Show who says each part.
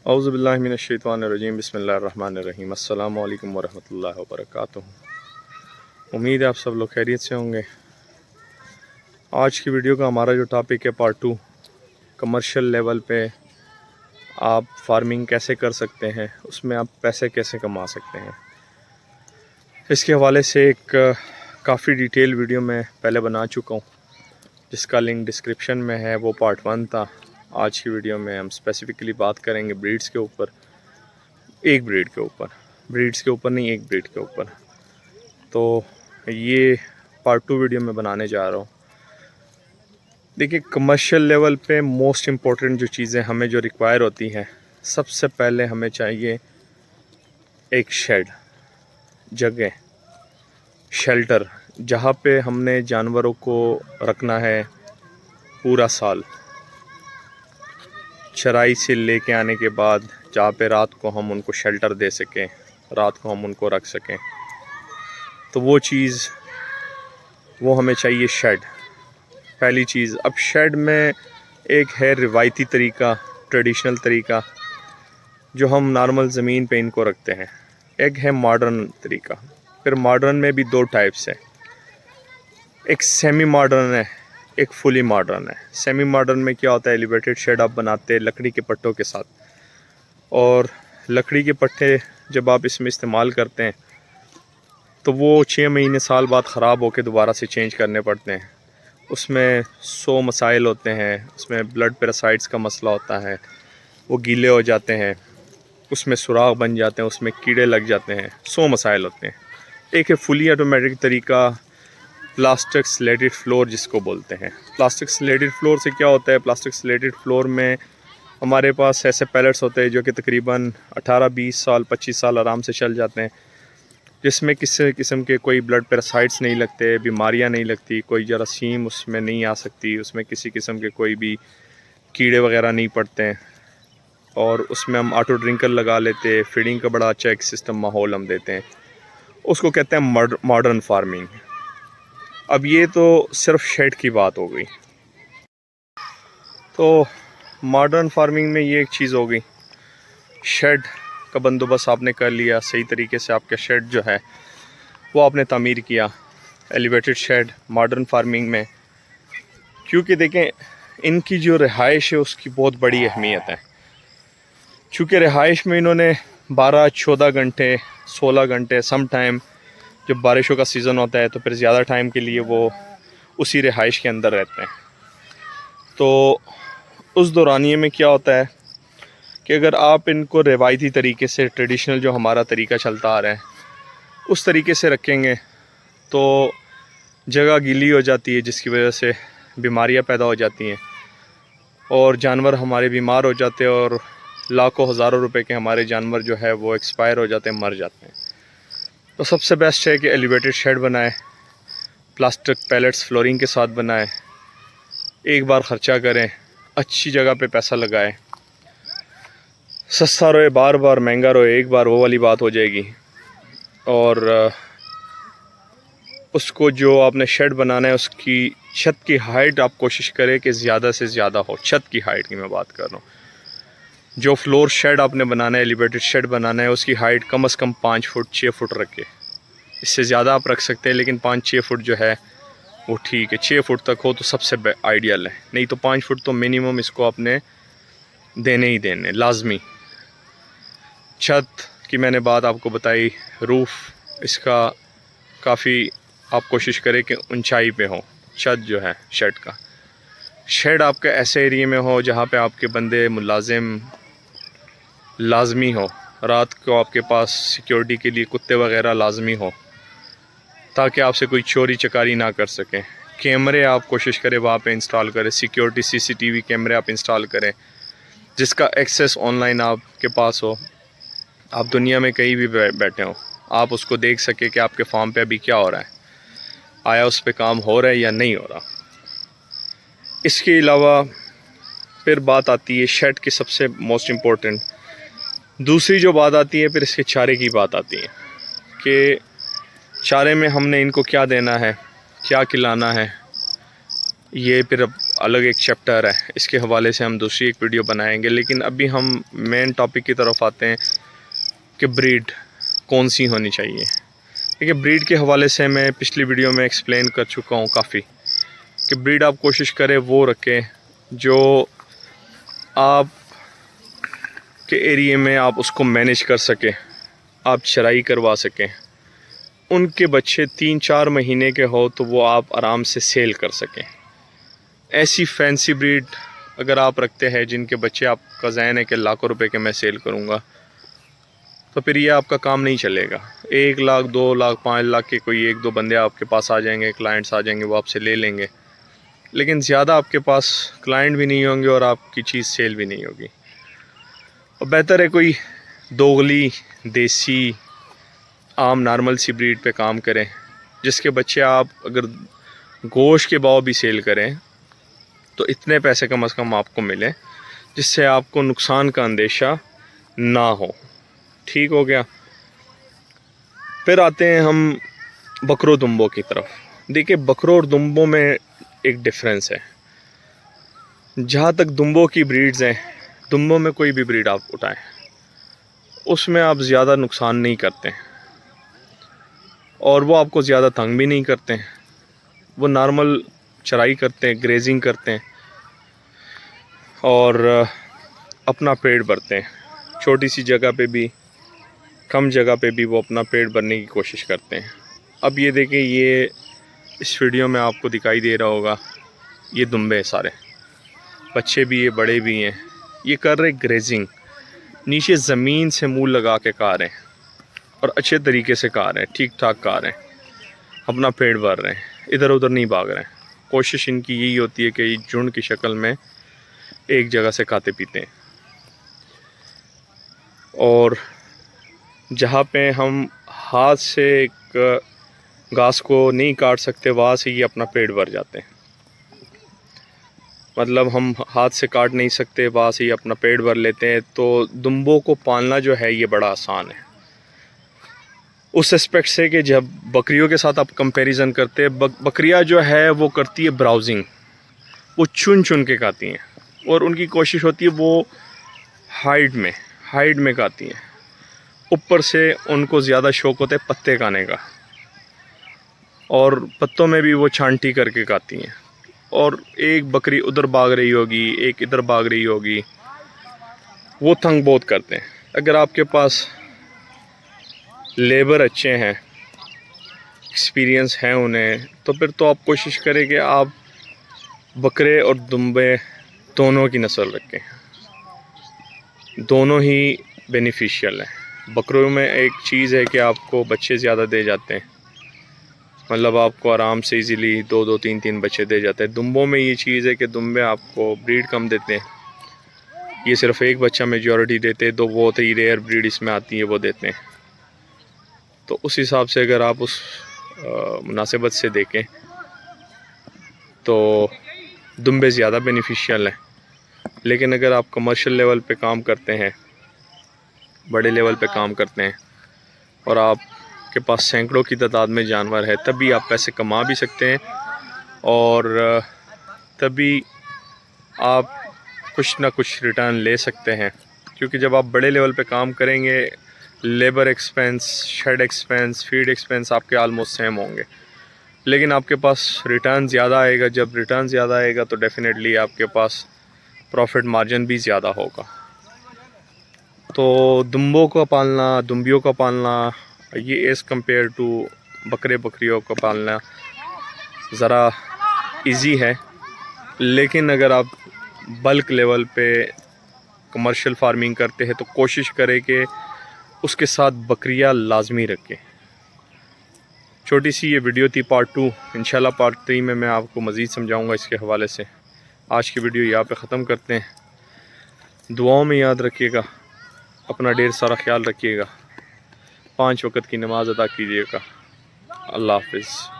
Speaker 1: औज़ुबिल्लाहि मिनश्शैतानिर्रजीम बिस्मिल्लाहिर्रहमानिर्रहीम अस्सलामु अलैकुम वरहमतुल्लाहि वबरकातुहू। उम्मीद है आप सब लोग खैरियत से होंगे। आज की वीडियो का हमारा जो टॉपिक है पार्ट 2, कमर्शियल लेवल पे आप फार्मिंग कैसे कर सकते हैं, उसमें आप पैसे कैसे कमा सकते हैं। इसके हवाले से एक काफ़ी डिटेल वीडियो मैं पहले बना चुका हूँ, जिसका लिंक डिस्क्रिप्शन में है। वो पार्ट 1 था। आज की वीडियो में हम स्पेसिफ़िकली बात करेंगे ब्रीड्स के ऊपर, एक ब्रीड के ऊपर, ब्रीड्स के ऊपर नहीं, एक ब्रीड के ऊपर। तो ये पार्ट 2 वीडियो में बनाने जा रहा हूँ। देखिए, कमर्शियल लेवल पे मोस्ट इम्पॉर्टेंट जो चीज़ें हमें जो रिक्वायर होती हैं, सबसे पहले हमें चाहिए एक शेड, जगह, शेल्टर, जहाँ पे हमने जानवरों को रखना है पूरा साल। चराई से लेके आने के बाद जहाँ पे रात को हम उनको शेल्टर दे सकें, रात को हम उनको रख सकें, तो वो हमें चाहिए शेड, पहली चीज़। अब शेड में एक है रिवायती तरीका, ट्रेडिशनल तरीका, जो हम नॉर्मल ज़मीन पे इनको रखते हैं। एक है मॉडर्न तरीका। फिर मॉडर्न में भी 2 टाइप्स है, एक सेमी मॉडर्न है, एक फुली मॉडर्न है। सेमी मॉडर्न में क्या होता है, एलिवेटेड शेड आप बनाते हैं लकड़ी के पट्टों के साथ, और लकड़ी के पट्टे जब आप इसमें इस्तेमाल करते हैं तो वो 6 महीने साल बाद ख़राब होकर दोबारा से चेंज करने पड़ते हैं। उसमें 100 मसाइल होते हैं, उसमें ब्लड पैरासाइट्स का मसला होता है, वो गीले हो जाते हैं, उसमें सुराख बन जाते हैं, उसमें कीड़े लग जाते हैं, 100 मसाइल होते हैं। एक है फुली ऑटोमेटिक तरीका, प्लास्टिक स्लेटेड फ्लोर जिसको बोलते हैं। प्लास्टिक स्लेटेड फ्लोर से क्या होता है, प्लास्टिक स्लेटेड फ्लोर में हमारे पास ऐसे पैलेट्स होते हैं जो कि तकरीबन 18-20 साल 25 साल आराम से चल जाते हैं, जिसमें किसी किस्म के कोई ब्लड पैरासाइट्स नहीं लगते, बीमारियां नहीं लगती, कोई जरासीम उसमें नहीं आ सकती, उसमें किसी किस्म के कोई भी कीड़े वगैरह नहीं पड़ते हैं, और उसमें हम ऑटो ड्रिंकर लगा लेते हैं। फीडिंग का बड़ा अच्छा एक सिस्टम माहौल हम देते हैं, उसको कहते हैं मॉडर्न फार्मिंग। अब ये तो सिर्फ शेड की बात हो गई। तो मॉडर्न फार्मिंग में ये एक चीज़ हो गई, शेड का बंदोबस्त आपने कर लिया, सही तरीके से आपका शेड जो है वो आपने तामीर किया, एलिवेटेड शेड मॉडर्न फार्मिंग में। क्योंकि देखें, इनकी जो रिहाइश है उसकी बहुत बड़ी अहमियत है। चूँकि रिहाइश में इन्होंने 12-14 घंटे, 16 घंटे, सम टाइम जब बारिशों का सीज़न होता है तो फिर ज़्यादा टाइम के लिए वो उसी रिहाइश के अंदर रहते हैं। तो उस दौरानिए में क्या होता है कि अगर आप इनको रिवायती तरीके से, ट्रेडिशनल जो हमारा तरीका चलता आ रहा है, उस तरीके से रखेंगे तो जगह गीली हो जाती है, जिसकी वजह से बीमारियां पैदा हो जाती हैं और जानवर हमारे बीमार हो जाते हैं, और लाखों हज़ारों रुपए के हमारे जानवर जो है वो एक्सपायर हो जाते हैं, मर जाते हैं। तो सबसे बेस्ट है कि एलिवेटेड शेड बनाएं, प्लास्टिक पैलेट्स फ्लोरिंग के साथ बनाएं, एक बार ख़र्चा करें, अच्छी जगह पे पैसा लगाएं, सस्ता रोए बार बार, महंगा रोए एक बार, वो वाली बात हो जाएगी। और उसको जो आपने शेड बनाना है, उसकी छत की हाइट आप कोशिश करें कि ज़्यादा से ज़्यादा हो। छत की हाइट की मैं बात कर रहा हूँ। जो फ्लोर शेड आपने बनाना है, एलिवेटेड शेड बनाना है, उसकी हाइट कम से कम 5 फुट 6 फुट रखे। इससे ज़्यादा आप रख सकते हैं, लेकिन 5-6 फुट जो है वो ठीक है। 6 फुट तक हो तो सबसे आइडियल है, नहीं तो 5 फुट तो मिनिमम इसको आपने देने ही देने, लाजमी। छत की मैंने बात आपको बताई, रूफ़ इसका काफ़ी आप कोशिश करें कि ऊंचाई पे हो छत जो है शेड का। शेड आपके ऐसे एरिया में हो जहाँ पे आपके बंदे मुलाजिम लाजमी हो, रात को आपके पास सिक्योरिटी के लिए कुत्ते वगैरह लाजमी हो, ताकि आपसे कोई चोरी चकारी ना कर सकें। कैमरे आप कोशिश करें वहाँ पे इंस्टॉल करें, सिक्योरिटी CCTV कैमरे आप इंस्टॉल करें, जिसका एक्सेस ऑनलाइन आपके पास हो। आप दुनिया में कहीं भी बैठे हो, आप उसको देख सके कि आपके फार्म पे अभी क्या हो रहा है, आया उस पे काम हो रहा है या नहीं हो रहा। इसके अलावा फिर बात आती है शेड की सबसे मोस्ट इम्पोर्टेंट, दूसरी जो बात आती है फिर इसके चारे की बात आती है कि चारे में हमने इनको क्या देना है, क्या खिलाना है। ये फिर अलग एक चैप्टर है, इसके हवाले से हम दूसरी एक वीडियो बनाएंगे। लेकिन अभी हम मेन टॉपिक की तरफ आते हैं कि ब्रीड कौन सी होनी चाहिए। देखिए, ब्रीड के हवाले से मैं पिछली वीडियो में एक्सप्लेन कर चुका हूँ काफ़ी, कि ब्रीड आप कोशिश करें वो रखें जो आप के एरिए में आप उसको मैनेज कर सकें, आप चराई करवा सकें। उनके बच्चे 3-4 महीने के हो तो वो आप आराम से सेल कर सकें। ऐसी फैंसी ब्रीड अगर आप रखते हैं जिनके बच्चे आपका ज़हन है कि लाखों रुपए के मैं सेल करूँगा, तो फिर ये आपका काम नहीं चलेगा। 1 लाख, 2 लाख, 5 लाख के कोई 1-2 बंदे आपके पास आ जाएंगे, क्लाइंट्स आ जाएंगे, वो आपसे ले लेंगे। लेकिन ज़्यादा आपके पास क्लाइंट भी नहीं होंगे और आपकी चीज़ सेल भी नहीं होगी। और बेहतर है कोई दोगली, देसी, आम नॉर्मल सी ब्रीड पे काम करें, जिसके बच्चे आप अगर गोश्त के भाव भी सेल करें तो इतने पैसे कम से कम आपको मिले जिससे आपको नुकसान का अंदेशा ना हो। ठीक हो गया। फिर आते हैं हम बकरों दुम्बों की तरफ। देखिए, बकरों और दुम्बों में एक डिफरेंस है। जहाँ तक दुम्बों की ब्रीड्स हैं, दुम्बों में कोई भी ब्रीड आप उठाएं, उसमें आप ज़्यादा नुकसान नहीं करते हैं और वो आपको ज़्यादा तंग भी नहीं करते हैं। वो नॉर्मल चराई करते हैं, ग्रेजिंग करते हैं और अपना पेट भरते हैं। छोटी सी जगह पे भी, कम जगह पे भी वो अपना पेट भरने की कोशिश करते हैं। अब ये देखें, ये इस वीडियो में आपको दिखाई दे रहा होगा, ये दुम्बे सारे बच्चे भी, ये बड़े भी हैं। ये कर रहे ग्रेजिंग, नीचे ज़मीन से मुंह लगा के खा रहे हैं और अच्छे तरीके से खा रहे हैं, ठीक ठाक खा रहे हैं, अपना पेट भर रहे हैं, इधर उधर नहीं भाग रहे हैं। कोशिश इनकी यही होती है कि झुंड की शक्ल में एक जगह से खाते पीते हैं। और जहाँ पे हम हाथ से एक घास को नहीं काट सकते, वहाँ से ये अपना पेट भर जाते हैं। मतलब हम हाथ से काट नहीं सकते, वहाँ से ये अपना पेट भर लेते हैं। तो दुम्बों को पालना जो है ये बड़ा आसान है उस एस्पेक्ट से कि जब बकरियों के साथ आप कंपैरिजन करते हैं, बकरियां जो है वो करती है ब्राउजिंग, वो चुन चुन के खाती हैं और उनकी कोशिश होती है वो हाइड में खाती हैं। ऊपर से उनको ज़्यादा शौक़ होता है पत्ते खाने का और पत्तों में भी वो छांटी करके खाती हैं। और एक बकरी उधर भाग रही होगी, एक इधर भाग रही होगी, वो तंग बहुत करते हैं। अगर आपके पास लेबर अच्छे हैं, एक्सपीरियंस है उन्हें, तो फिर तो आप कोशिश करें कि आप बकरे और दुम्बे दोनों की नस्ल रखें। दोनों ही बेनिफिशियल हैं। बकरों में एक चीज़ है कि आपको बच्चे ज़्यादा दे जाते हैं, मतलब आपको आराम से इजीली 2-2, 3-3 बच्चे दे जाते हैं। दुम्बों में ये चीज़ है कि दुम्बे आपको ब्रीड कम देते हैं, ये सिर्फ एक बच्चा मेजॉरिटी देते हैं। दो बहुत ही रेयर ब्रीड इसमें आती है वो देते हैं। तो उस हिसाब से अगर आप उस मुनासिबत से देखें तो दुम्बे ज़्यादा बेनिफिशियल हैं। लेकिन अगर आप कमर्शियल लेवल पे काम करते हैं, बड़े लेवल पे काम करते हैं और आपके पास सैकड़ों की तादाद में जानवर है, तभी आप पैसे कमा भी सकते हैं और तभी आप कुछ ना कुछ रिटर्न ले सकते हैं। क्योंकि जब आप बड़े लेवल पे काम करेंगे, labour expense, shed expense, feed expense आपके आलमोस्ट सेम होंगे, लेकिन आपके पास रिटर्न ज़्यादा आएगा। जब रिटर्न ज़्यादा आएगा तो डेफिनेटली आपके पास प्रॉफिट मार्जिन भी ज़्यादा होगा। तो दुम्बों का पालना, दुम्बियों का पालना, ये एज़ कम्पेयर टू बकरियों का पालना ज़रा इजी है। लेकिन अगर आप बल्क लेवल पे कमर्शियल फार्मिंग करते हैं तो कोशिश करें कि उसके साथ बकरियां लाजमी रखें। छोटी सी ये वीडियो थी पार्ट 2। इंशाल्लाह पार्ट 3 में मैं आपको मज़ीद समझाऊंगा इसके हवाले से। आज की वीडियो यहाँ पे ख़त्म करते हैं। दुआओं में याद रखिएगा, अपना ढेर सारा ख्याल रखिएगा, 5 वक्त की नमाज़ अदा कीजिएगा। अल्लाह हाफ़िज़।